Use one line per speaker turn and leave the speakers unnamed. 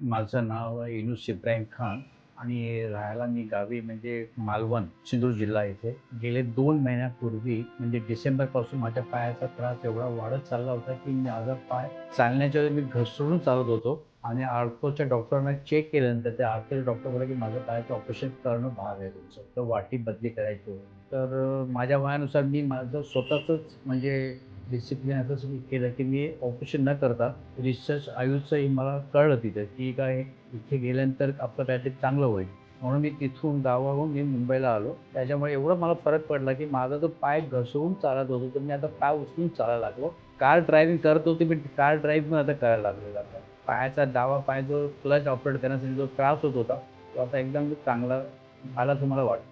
माझं नाव आहे युनुस इब्राहिम खान आणि राहायला मी गावी म्हणजे मालवण, सिंधुदुर्ग जिल्हा येथे. गेले 2 महिन्यापूर्वी म्हणजे डिसेंबरपासून माझ्या पायाचा त्रास एवढा वाढत चालला होता, की माझा पाय चालण्याच्या वेळी मी घसरून चालत होतो आणि आर्थोच्या डॉक्टरांना चेक केल्यानंतर त्या आर्थोचे डॉक्टर बोलले, की माझं पायाचं ऑपरेशन करणं भाग आहे तुमचं. तर वाटी बदली करायची होती. तर माझ्या वयानुसार मी माझं स्वतःचंच म्हणजे डिसिप्लिन असंच मी केलं, की मी ऑपरेशन न करता रिसर्च आयुषचंही मला कळलं तिथं, की काय इथे गेल्यानंतर आपलं काहीतरी चांगलं होईल. म्हणून मी तिथून गावाहून मी मुंबईला आलो. त्याच्यामुळे एवढा मला फरक पडला, की माझा जो पाय घसरून चालत होतो, तर मी आता पाय उचलून चालायला लागलो. कार ड्रायव्हिंग करत होती, पण कार ड्राईव्ह पण आता करायला लागलेलो आहे. पायाचा डावा पाय जो क्लच ऑपरेट करण्यासाठी जो त्रास होत होता, तो आता एकदम चांगला झाला असं मला वाटतं.